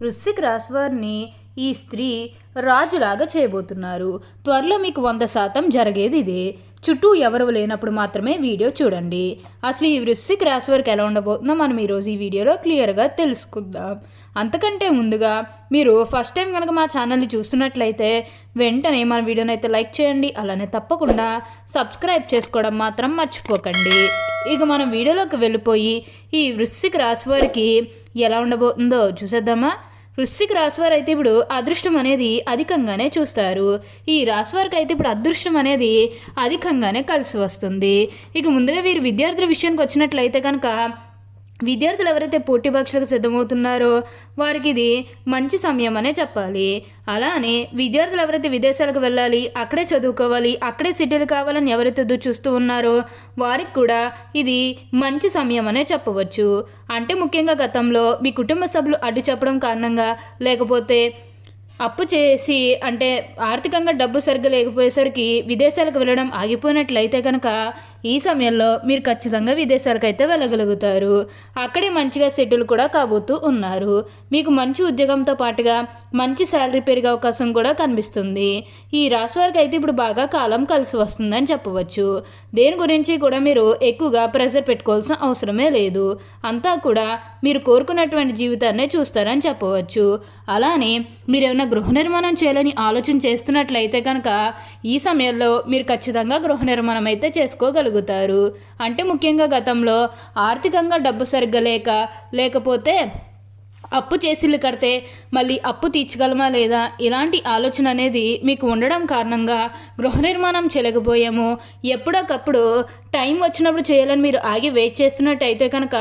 వృశ్చిక రాశి వారిని ఈ స్త్రీ రాజులాగా చేయబోతున్నారు. త్వరలో మీకు 100% జరిగేది ఇదే. చుట్టూ ఎవరు లేనప్పుడు మాత్రమే వీడియో చూడండి. అసలు ఈ వృశ్చిక రాశి వారికి ఎలా ఉండబోతుందో మనం ఈరోజు ఈ వీడియోలో క్లియర్గా తెలుసుకుందాం. అంతకంటే ముందుగా మీరు ఫస్ట్ టైం కనుక మా ఛానల్ని చూస్తున్నట్లయితే వెంటనే మన వీడియోని అయితే లైక్ చేయండి. అలానే తప్పకుండా సబ్స్క్రైబ్ చేసుకోవడం మాత్రం మర్చిపోకండి. ఇక మనం వీడియోలోకి వెళ్ళిపోయి ఈ వృశ్చిక రాశి వారికి ఎలా ఉండబోతుందో చూసేద్దామా. వృశ్చిక రాశివారు అయితే ఇప్పుడు అదృష్టం అనేది అధికంగానే చూస్తారు. ఈ రాశివారికి అయితే ఇప్పుడు అదృష్టం అనేది అధికంగానే కలిసి వస్తుంది. ఇక ముందుగా వీరు విద్యార్థుల విషయానికి వచ్చినట్లయితే కనుక విద్యార్థులు ఎవరైతే పోటీ పరీక్షలకు సిద్ధమవుతున్నారో వారికి ఇది మంచి సమయం అనే చెప్పాలి. అలానే విద్యార్థులు ఎవరైతే విదేశాలకు వెళ్ళాలి, అక్కడే చదువుకోవాలి, అక్కడే సెటిల్ కావాలని ఎవరైతే చూస్తూ ఉన్నారో వారికి కూడా ఇది మంచి సమయం అనే చెప్పవచ్చు. అంటే ముఖ్యంగా గతంలో మీ కుటుంబ సభ్యులు అడ్డు చెప్పడం కారణంగా, లేకపోతే అప్పు చేసి అంటే ఆర్థికంగా డబ్బు సరిగ్గా లేకపోయేసరికి విదేశాలకు వెళ్ళడం ఆగిపోయినట్లయితే కనుక ఈ సమయంలో మీరు ఖచ్చితంగా విదేశాలకు అయితే వెళ్ళగలుగుతారు. అక్కడే మంచిగా సెటిల్ కూడా కాబోతూ ఉన్నారు. మీకు మంచి ఉద్యోగంతో పాటుగా మంచి శాలరీ పెరిగే అవకాశం కూడా కనిపిస్తుంది. ఈ రాశి వారికి అయితే ఇప్పుడు బాగా కాలం కలిసి వస్తుందని చెప్పవచ్చు. దేని గురించి కూడా మీరు ఎక్కువగా ప్రెషర్ పెట్టుకోవాల్సిన అవసరమే లేదు. అంతా కూడా మీరు కోరుకున్నటువంటి జీవితాన్నే చూస్తారని చెప్పవచ్చు. అలానే మీరు ఏమైనా గృహ నిర్మాణం చేయాలని ఆలోచన చేస్తున్నట్లయితే కనుక ఈ సమయంలో మీరు ఖచ్చితంగా గృహ నిర్మాణం అయితే చేసుకోగలుగుతారు. అంటే ముఖ్యంగా గతంలో ఆర్థికంగా డబ్బు సరిగ్గా లేకపోతే అప్పు చేసిల్లు కడితే మళ్ళీ అప్పు తీర్చగలమా లేదా ఇలాంటి ఆలోచన అనేది మీకు ఉండడం కారణంగా గృహ నిర్మాణం చేయలేకపోయాము. ఎప్పటికప్పుడు టైం వచ్చినప్పుడు చేయాలని మీరు ఆగి వెయిట్ చేస్తున్నట్టయితే కనుక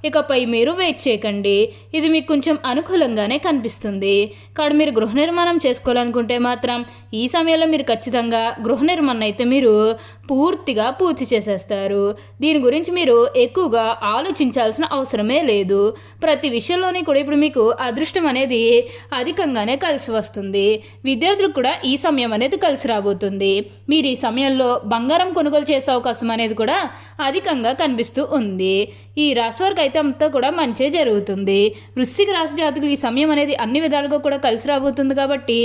ఇకపై మీరు వెయిట్ చేయకండి. ఇది మీకు కొంచెం అనుకూలంగానే కనిపిస్తుంది. కాబట్టి మీరు గృహ నిర్మాణం చేసుకోవాలనుకుంటే మాత్రం ఈ సమయంలో మీరు ఖచ్చితంగా గృహ నిర్మాణం అయితే మీరు పూర్తిగా పూర్తి చేసేస్తారు. దీని గురించి మీరు ఎక్కువగా ఆలోచించాల్సిన అవసరమే లేదు. ప్రతి విషయంలోని కూడా ఇప్పుడు మీకు అదృష్టం అనేది అధికంగానే కలిసి వస్తుంది. విద్యార్థులకు కూడా ఈ సమయం అనేది కలిసి రాబోతుంది. మీరు ఈ సమయంలో బంగారం కొనుగోలు చేసే అవకాశం అనేది కూడా అధికంగా కనిపిస్తూ ఉంది. ఈ రాశి వారికి అయితే అంతా కూడా మంచి జరుగుతుంది. వృశ్చిక రాశి జాతకులు ఈ సమయం అనేది అన్ని విధాలుగా కూడా కలిసి రాబోతుంది. కాబట్టి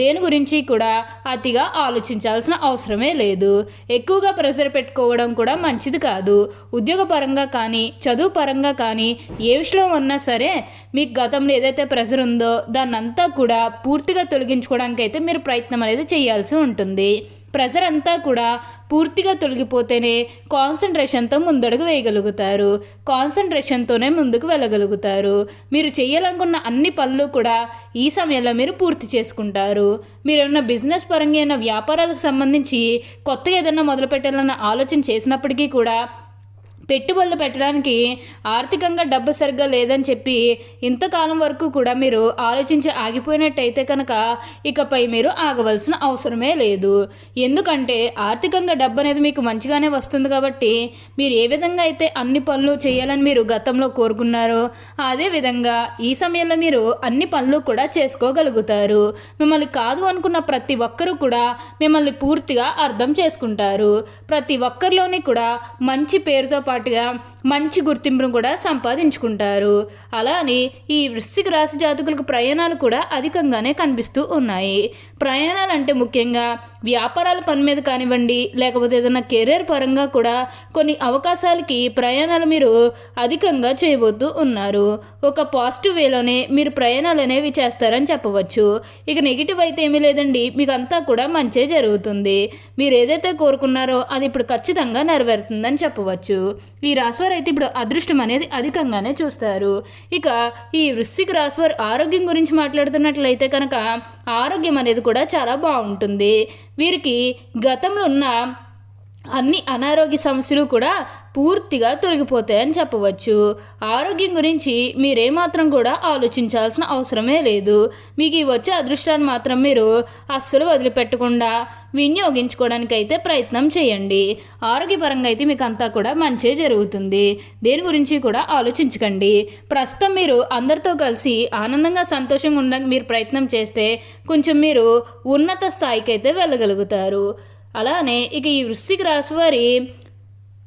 దేని గురించి కూడా అతిగా ఆలోచించాల్సిన అవసరమే లేదు. ఎక్కువగా ప్రెషర్ పెట్టుకోవడం కూడా మంచిది కాదు. ఉద్యోగపరంగా కానీ చదువు పరంగా కానీ ఏ విషయంలో ఉన్నా సరే మీకు గతంలో ఏదైతే ప్రెషర్ ఉందో దాన్ని అంతా కూడా పూర్తిగా తొలగించుకోవడానికి అయితే మీరు ప్రయత్నం అనేది చేయాల్సి ఉంటుంది. ప్రెషర్ అంతా కూడా పూర్తిగా తొలగిపోతేనే కాన్సన్ట్రేషన్తో ముందడుగు వేయగలుగుతారు. కాన్సన్ట్రేషన్తోనే ముందుకు వెళ్ళగలుగుతారు. మీరు చేయాలనుకున్న అన్ని పనులు కూడా ఈ సమయంలో మీరు పూర్తి చేసుకుంటారు. మీరు ఏమైనా బిజినెస్ పరంగా ఏమైనా వ్యాపారాలకు సంబంధించి కొత్తగా ఏదైనా మొదలు పెట్టాలన్న ఆలోచన చేసినప్పటికీ కూడా పెట్టుబడులు పెట్టడానికి ఆర్థికంగా డబ్బు సరిగ్గా లేదని చెప్పి ఇంతకాలం వరకు కూడా మీరు ఆలోచించి ఆగిపోయినట్టయితే కనుక ఇకపై మీరు ఆగవలసిన అవసరమే లేదు. ఎందుకంటే ఆర్థికంగా డబ్బు అనేది మీకు మంచిగానే వస్తుంది. కాబట్టి మీరు ఏ విధంగా అయితే అన్ని పనులు చేయాలని మీరు గతంలో కోరుకున్నారో అదే విధంగా ఈ సమయంలో మీరు అన్ని పనులు కూడా చేసుకోగలుగుతారు. మిమ్మల్ని కాదు అనుకున్న ప్రతి ఒక్కరూ కూడా మిమ్మల్ని పూర్తిగా అర్థం చేసుకుంటారు. ప్రతి ఒక్కరిలోని కూడా మంచి పేరుతో పాటుగా మంచి గుర్తింపును కూడా సంపాదించుకుంటారు. అలానే ఈ వృశ్చిక రాశి జాతకులకు ప్రయాణాలు కూడా అధికంగానే కనిపిస్తూ ఉన్నాయి. ప్రయాణాలు అంటే ముఖ్యంగా వ్యాపారాల పని మీద కానివ్వండి, లేకపోతే ఏదైనా కెరీర్ పరంగా కూడా కొన్ని అవకాశాలకి ప్రయాణాలు మీరు అధికంగా చేయబోతూ ఉన్నారు. ఒక పాజిటివ్ వేలోనే మీరు ప్రయాణాలు అనేవి చేస్తారని చెప్పవచ్చు. ఇక నెగిటివ్ అయితే ఏమీ లేదండి, మీకు అంతా కూడా మంచే జరుగుతుంది. మీరు ఏదైతే కోరుకున్నారో అది ఇప్పుడు ఖచ్చితంగా నెరవేరుతుందని చెప్పవచ్చు. ఈ రాశివారు అయితే ఇప్పుడు అదృష్టం అనేది అధికంగానే చూస్తారు. ఇక ఈ వృశ్చిక రాశివారు ఆరోగ్యం గురించి మాట్లాడుతున్నట్లయితే కనుక ఆరోగ్యం అనేది కూడా చాలా బాగుంటుంది. వీరికి గతంలో ఉన్న అన్ని అనారోగ్య సమస్యలు కూడా పూర్తిగా తొలగిపోతాయని చెప్పవచ్చు. ఆరోగ్యం గురించి మీరేమాత్రం కూడా ఆలోచించాల్సిన అవసరమే లేదు. మీకు ఈ వచ్చే అదృష్టాన్ని మాత్రం మీరు అస్సలు వదిలిపెట్టకుండా వినియోగించుకోవడానికి అయితే ప్రయత్నం చేయండి. ఆరోగ్యపరంగా అయితే మీకు అంతా కూడా మంచే జరుగుతుంది. దేని గురించి కూడా ఆలోచించకండి. ప్రస్తుతం మీరు అందరితో కలిసి ఆనందంగా సంతోషంగా ఉండడానికి మీరు ప్రయత్నం చేస్తే కొంచెం మీరు ఉన్నత స్థాయికి అయితే వెళ్ళగలుగుతారు. అలానే ఇక ఈ వృశ్చిక రాశి వారి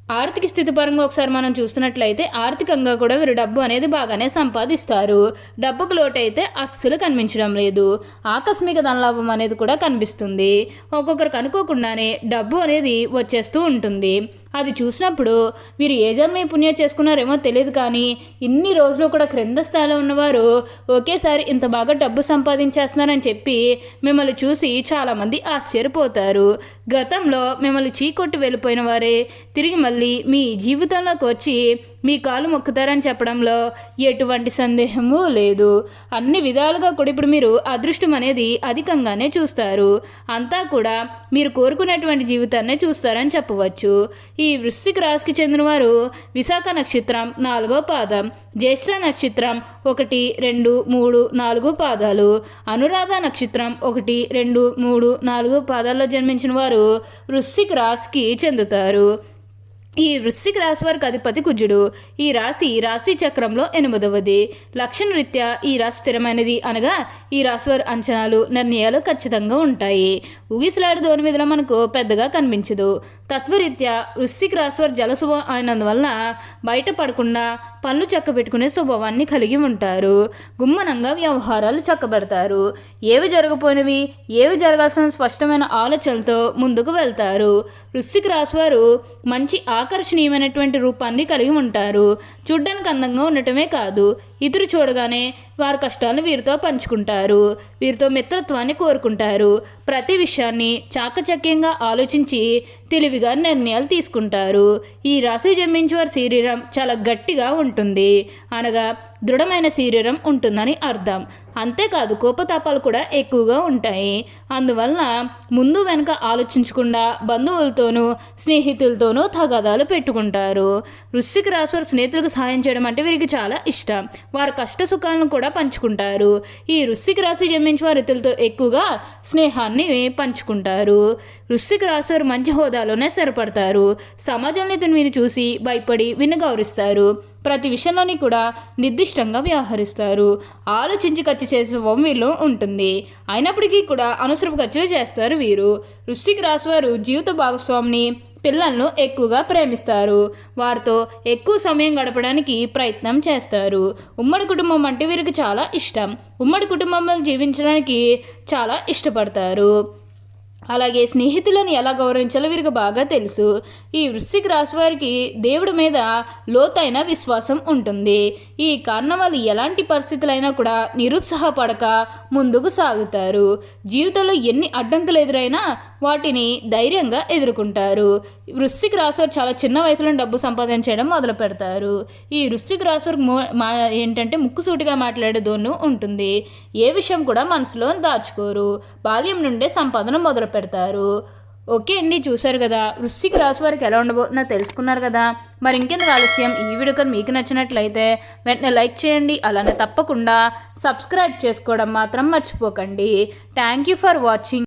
ఆర్థిక స్థితి పరంగా ఒకసారి మనం చూస్తున్నట్లయితే ఆర్థికంగా కూడా వీరు డబ్బు అనేది బాగానే సంపాదిస్తారు. డబ్బుకు లోటు అయితే అస్సలు కనిపించడం లేదు. ఆకస్మిక ధనలాభం అనేది కూడా కనిపిస్తుంది. ఒక్కొక్కరికి అనుకోకుండానే డబ్బు అనేది వచ్చేస్తూ ఉంటుంది. అది చూసినప్పుడు వీరు ఏ జన్మ పుణ్యం చేసుకున్నారేమో తెలియదు, కానీ ఇన్ని రోజులు కూడా క్రింద స్థాయిలో ఉన్నవారు ఒకేసారి ఇంత బాగా డబ్బు సంపాదించేస్తున్నారని చెప్పి మిమ్మల్ని చూసి చాలామంది ఆశ్చర్యపోతారు. గతంలో మిమ్మల్ని చీకొట్టి వెళ్ళిపోయిన వారే తిరిగి మళ్ళీ మీ జీవితంలోకి వచ్చి మీ కాలు మొక్కుతారని చెప్పడంలో ఎటువంటి సందేహము లేదు. అన్ని విధాలుగా కూడా ఇప్పుడు మీరు అదృష్టం అనేది అధికంగానే చూస్తారు. అంతా కూడా మీరు కోరుకునేటువంటి జీవితాన్నే చూస్తారని చెప్పవచ్చు. ఈ వృశ్చిక రాశికి చెందినవారు విశాఖ నక్షత్రం 4వ పాదం, జ్యేష్ఠ నక్షత్రం 1, 2, 3, 4 పాదాలు, అనురాధ నక్షత్రం 1, 2, 3, 4 పాదాల్లో జన్మించిన వారు వృశ్చిక రాశికి చెందుతారు. ఈ వృశ్చిక రాశి వారికి అధిపతి కుజుడు. ఈ రాశి చక్రంలో 8వది. లక్షణ రీత్యా ఈ రాశి స్థిరమైనది, అనగా ఈ రాశి వారి అంచనాలు, నిర్ణయాలు ఖచ్చితంగా ఉంటాయి. ఊగిసలాడే ధోని మీద మనకు పెద్దగా కనిపించదు. తత్వరీత్యా వృశ్చిక రాశి వారు జల స్వభావం అయినందువల్ల బయటపడకుండా పనులు చక్కబెట్టుకునే స్వభావాన్ని కలిగి ఉంటారు. గుమ్మనంగా వ్యవహారాలు చక్కబెడతారు. ఏవి జరగపోయినవి, ఏవి జరగాల్సిన స్పష్టమైన ఆలోచనలతో ముందుకు వెళ్తారు. వృశ్చిక రాశి వారు మంచి ఆకర్షణీయమైనటువంటి రూపాన్ని కలిగి ఉంటారు. చూడ్డానికి అందంగా ఉండటమే కాదు, ఇతరు చూడగానే వారి కష్టాలను వీరితో పంచుకుంటారు. వీరితో మిత్రత్వాన్ని కోరుకుంటారు. ప్రతి విషయాన్ని చాకచక్యంగా ఆలోచించి తెలివిగా నిర్ణయాలు తీసుకుంటారు. ఈ రాశి జన్మించే వారి శరీరం చాలా గట్టిగా ఉంటుంది, అనగా దృఢమైన శరీరం ఉంటుందని అర్థం. అంతేకాదు కోపతాపాలు కూడా ఎక్కువగా ఉంటాయి. అందువలన ముందు వెనక ఆలోచించకుండా బంధువులతోనూ స్నేహితులతోనూ తగాదాలు పెట్టుకుంటారు. వృశ్చిక రాశి వారి స్నేహితులకు సహాయం చేయడం అంటే వీరికి చాలా ఇష్టం. వారి కష్ట సుఖాలను కూడా పంచుకుంటారు. ఈ వృశ్చిక రాశి జన్మించే వారి ఇతరులతో ఎక్కువగా స్నేహాన్ని పంచుకుంటారు. వృశ్చిక రాశి వారు మంచి హోదాలోనే స్థిరపడతారు. సమాజంలో ఇతను వీరిని చూసి భయపడి విని గౌరవిస్తారు. ప్రతి విషయంలోని కూడా నిర్దిష్టంగా వ్యవహరిస్తారు. ఆలోచించి ఖర్చు చేసే స్వభావం వీరిలో ఉంటుంది. అయినప్పటికీ కూడా అనవసరపు ఖర్చులు చేస్తారు వీరు. వృశ్చిక రాశి వారు జీవిత భాగస్వామిని, పిల్లలను ఎక్కువగా ప్రేమిస్తారు. వారితో ఎక్కువ సమయం గడపడానికి ప్రయత్నం చేస్తారు. ఉమ్మడి కుటుంబం అంటే వీరికి చాలా ఇష్టం. ఉమ్మడి కుటుంబంలో జీవించడానికి చాలా ఇష్టపడతారు. అలాగే స్నేహితులను ఎలా గౌరవించాలో వీరికి బాగా తెలుసు. ఈ వృశ్చిక రాశి వారికి దేవుడి మీద లోతైన విశ్వాసం ఉంటుంది. ఈ కారణం వల్ల ఎలాంటి పరిస్థితులైనా కూడా నిరుత్సాహపడక ముందుకు సాగుతారు. జీవితంలో ఎన్ని అడ్డంకులు ఎదురైనా వాటిని ధైర్యంగా ఎదుర్కొంటారు. వృశ్చిక రాశి వారు చాలా చిన్న వయసులో డబ్బు సంపాదించడం మొదలు పెడతారు. ఈ వృశ్చిక రాశి వారికి ఏంటంటే ముక్కుసూటిగా మాట్లాడే ధోరణి ఉంటుంది. ఏ విషయం కూడా మనసులో దాచుకోరు. బాల్యం నుండే సంపాదన మొదలు పెడతారు. ఓకే అండి, చూశారు కదా వృశ్చిక రాశి వారికి ఎలా ఉండబోతుందో తెలుసుకున్నారు కదా. మరి ఇంకెందుకు ఆలస్యం, ఈ వీడియో కానీ మీకు నచ్చినట్లయితే వెంటనే లైక్ చేయండి. అలానే తప్పకుండా సబ్స్క్రైబ్ చేసుకోవడం మాత్రం మర్చిపోకండి. Thank you for watching.